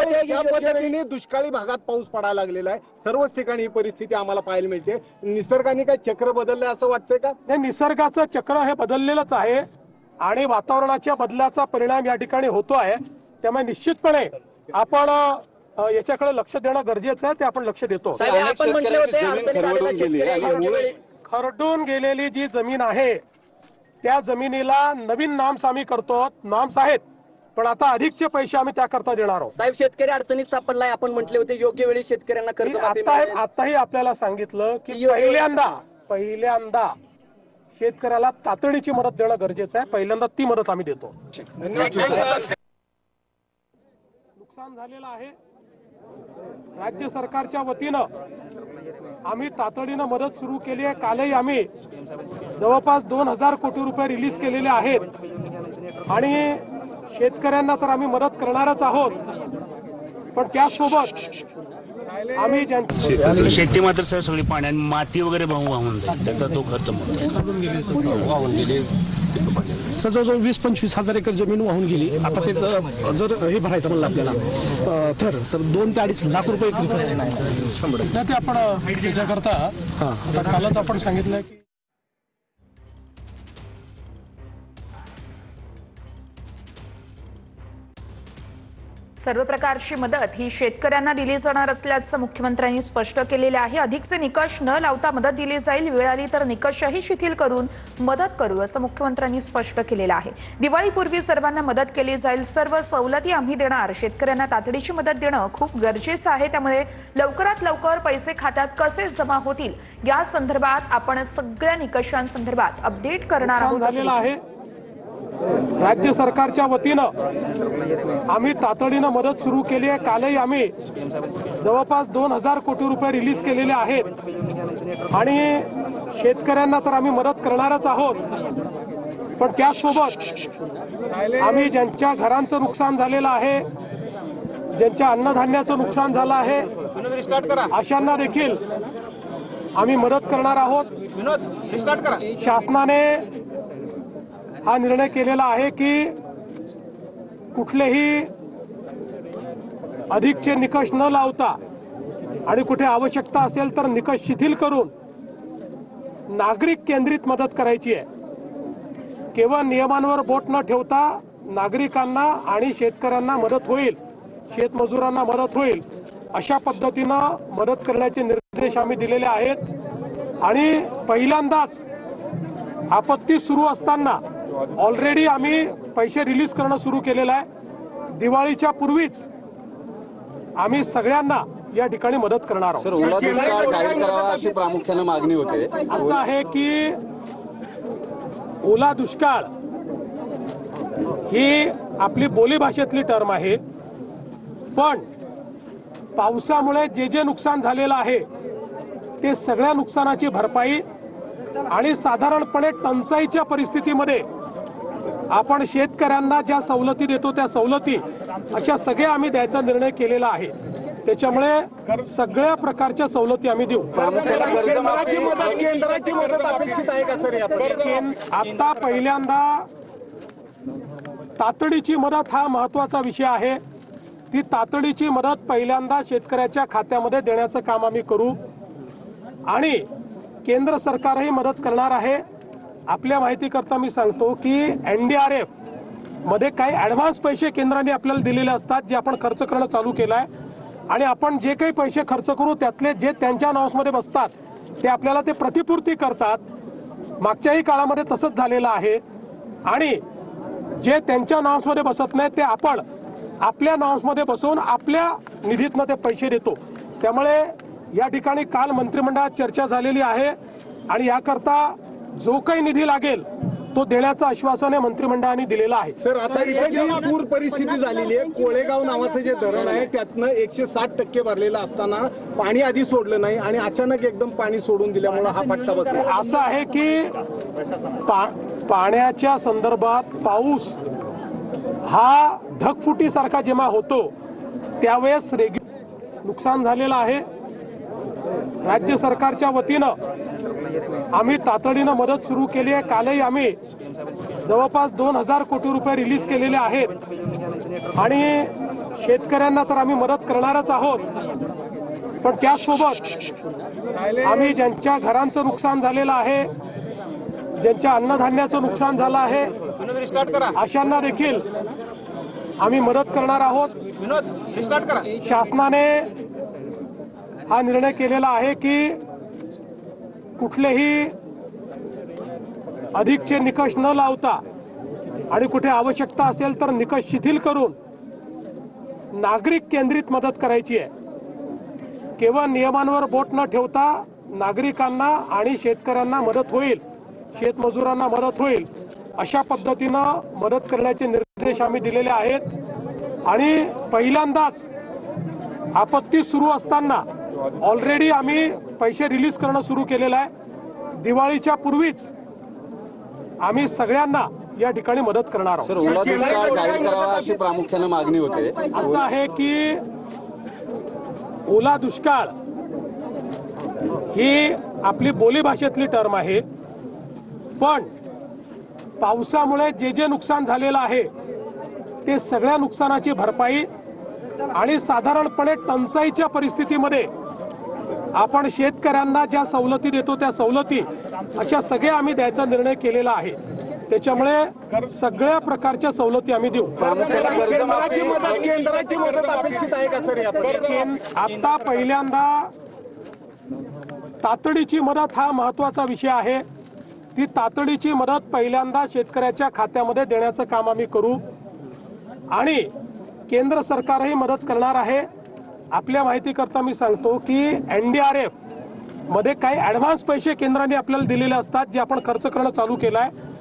ज्या पद्धतीने दुष्काळी भागात पाऊस पडायला लागलेला आहे, सर्वच ठिकाणी ही परिस्थिती आम्हाला पाहायला मिळते. निसर्गाने काय चक्र बदलले असं वाटतंय का? नाही, निसर्गाचं चक्र हे बदललेलंच आहे आणि वातावरणाच्या बदलाचा परिणाम या ठिकाणी होतो आहे. त्यामुळे निश्चितपणे आपण याच्याकडे लक्ष देणं गरजेचं आहे, ते आपण लक्ष देतो. खरडून गेलेली जी जमीन आहे त्या जमिनीला नवीन नॉर्म्स आम्ही करतो. नॉर्म्स आहेत पण आता अधिकचे पैसे आम्ही त्याकरता देणार आहोत. साहेब, शेतकरी अडचणीत सापडलाय, आपण म्हटले होते योग्य वेळी शेतकऱ्यांना कर्ज आताही आपल्याला सांगितलं की पहिल्यांदा शेतकऱ्याला तातडीची मदत देणं गरजेचं आहे. पहिल्यांदा ती मदत आम्ही देतो. नुकसान झालेलं आहे, राज्य सरकारच्या वतीनं आम्ही तातडीनं मदत सुरू केली आहे. कालही आम्ही जवळपास 2000 कोटी रुपये रिलीज केलेले आहेत आणि शेतकऱ्यांना तर आम्ही मदत करणारच आहोत, पण त्यासोबत आम्ही शेती मात्र सगळी पाण्याने माती वगैरे वाहून जाईल, त्याचा तो खर्च वाहून गेले. जवळजवळ 20-25 हजार एकर जमीन वाहून गेली. आता ते जर हे भरायचं म्हणलं आपल्याला तर 2 ते 2.5 लाख रुपये खर्च नाही. ते आपण त्याच्याकरता कालच आपण सांगितलं की सर्व प्रकारची मदत ही शेतकऱ्यांना दिली जाणार असल्याचं मुख्यमंत्र्यांनी स्पष्ट केलेले आहे. अधिकचे निकष न लावता मदत दिली जाईल. वेळ आली तर निकषही शिथिल करून मदत करू असं मुख्यमंत्र्यांनी स्पष्ट केलेलं आहे. दिवाळीपूर्वी सर्वांना मदत केली जाईल. सर्व सवलती आम्ही देणार. शेतकऱ्यांना तातडीची मदत देणं खूप गरजेचं आहे. त्यामुळे लवकरात लवकर पैसे खात्यात कसे जमा होतील या संदर्भात आपण सगळ्या निकषांसंदर्भात अपडेट करणार आहोत. राज्य सरकारच्या वतीनं आम्ही तातडीनं मदत सुरू केली आहे. कालही आम्ही जवळपास 2000 कोटी रुपये रिलीज केलेले आहेत आणि शेतकऱ्यांना तर आम्ही मदत करणारच आहोत, पण त्यासोबत आम्ही ज्यांच्या घरांचं नुकसान झालेलं आहे, ज्यांच्या अन्नधान्याचं नुकसान झालं आहे, अशांना देखील आम्ही मदत करणार आहोत. शासनाने हा निर्णय केलेला आहे की कुठलेही अधिकचे निकष न लावता आणि कुठे आवश्यकता असेल तर निकष शिथिल करून नागरिक केंद्रित मदत करायची आहे. केवळ नियमांवर बोट न ठेवता नागरिकांना आणि शेतकऱ्यांना मदत होईल, शेतमजुरांना मदत होईल अशा पद्धतीनं मदत करण्याचे निर्देश आम्ही दिलेले आहेत. आणि पहिल्यांदाच आपत्ती सुरू असताना ऑलरेडी आम्ही पैसे रिलीज करणं सुरू केलेलं आहे. दिवाळीच्या पूर्वीच आम्ही सगळ्यांना या ठिकाणी मदत करणार आहोत. अशी प्रामुख्याने मागणी होते. असं आहे की ओला दुष्काळ ही आपली बोलीभाषेतली टर्म आहे, पण पावसामुळे जे नुकसान झालेलं आहे ते सगळ्या नुकसानाची भरपाई आणि साधारणपणे टंचाईच्या परिस्थितीमध्ये आपण शेतकऱ्यांना ज्या सवलती देतो त्या सवलती अशा सगळ्या आम्ही द्यायचा निर्णय केलेला आहे. त्याच्यामुळे सगळ्या प्रकारच्या सवलती आम्ही देऊ. केंद्राची मदत अपेक्षित आहे का सर? आता पहिल्यांदा तातडीची मदत हा महत्वाचा विषय आहे. ती तातडीची मदत पहिल्यांदा शेतकऱ्याच्या खात्यामध्ये देण्याचं काम आम्ही करू आणि केंद्र सरकारही मदत करणार आहे. आपल्या माहितीकरता मी सांगतो की NDRF मध्ये काही ॲडव्हान्स पैसे केंद्राने आपल्याला दिलेले असतात, जे आपण खर्च करणं चालू केलं आहे आणि आपण जे काही पैसे खर्च करू त्यातले जे त्यांच्या नावामध्ये बसतात ते आपल्याला ते प्रतिपूर्ती करतात. मागच्याही काळामध्ये तसंच झालेलं आहे आणि जे त्यांच्या नावामध्ये बसत नाही ते आपण आपल्या नावामध्ये बसवून आपल्या निधीतनं ते पैसे देतो. त्यामुळे या ठिकाणी काल मंत्रिमंडळात चर्चा झालेली आहे आणि याकरता जो काही निधी लागेल तो देण्याचं आश्वासन मंत्रिमंडळाने दिलेलं आहे. सर, आता इथे जी पूर परिस्थिती झालेली आहे, कोळेगाव नावाचं जे धरण आहे त्यातनं 160% भरलेलं असताना पाणी आधी सोडलं नाही आणि अचानक एकदम पाणी सोडून दिल्यामुळे हा फटका बसला. असं आहे की पाण्याच्या संदर्भात पाऊस हा ढगफुटीसारखा जेव्हा होतो त्यावेळेस नुकसान झालेलं आहे. राज्य सरकारच्या वतीनं आम्ही तातडीनं मदत सुरू केली आहे. कालही आम्ही जवळपास 2000 कोटी रुपये रिलीज केलेले आहेत आणि शेतकऱ्यांना तर आम्ही मदत करणारच आहोत, पण त्याचसोबत आम्ही ज्यांच्या घरांचं नुकसान झालेलं आहे, ज्यांच्या अन्नधान्याचं नुकसान झालं आहे, अशांना देखील आम्ही मदत करणार आहोत. शासनाने हा निर्णय केलेला आहे की कुठलेही अधिकचे निकष न लावता आणि कुठे आवश्यकता असेल तर निकष शिथिल करून नागरिक केंद्रित मदत करायची आहे. केवळ नियमांवर बोट न ठेवता नागरिकांना आणि शेतकऱ्यांना मदत होईल, शेतमजुरांना मदत होईल अशा पद्धतीनं मदत करण्याचे निर्देश आम्ही दिलेले आहेत. आणि पहिल्यांदाच आपत्ती सुरू असताना ऑलरेडी आम्ही पैसे रिलीज करणं सुरू केलेलं आहे. दिवाळीच्या पूर्वीच आम्ही सगळ्यांना या ठिकाणी मदत करणार आहोत. ओला दुष्काळ जाहीर करावा अशी प्रामुख्याने मागणी होते. असं आहे की ओला दुष्काळ ही आपली बोलीभाषेतली टर्म आहे, पण पावसामुळे जे जे नुकसान झालेलं आहे ते सगळ्या नुकसानाची भरपाई आणि साधारणपणे टंचाईच्या परिस्थितीमध्ये आपण शेतकऱ्यांना ज्या सवलती देतो त्या सवलती अशा सगळ्या आम्ही द्यायचा निर्णय केलेला आहे. त्याच्यामुळे सगळ्या प्रकारच्या सवलती आम्ही देऊ. केंद्राची मदत अपेक्षित आहे का सर यामध्ये? आता पहिल्यांदा तातडीची मदत हा महत्वाचा विषय आहे. ती तातडीची मदत पहिल्यांदा शेतकऱ्याच्या खात्यामध्ये देण्याचं काम आम्ही करू आणि केंद्र सरकारही मदत करणार आहे. आपल्या माहितीकरता मी सांगतो की NDRF मध्ये काही ॲडव्हान्स पैसे केंद्राने आपल्याला दिलेले असतात, जे आपण खर्च करणं चालू केलं आहे.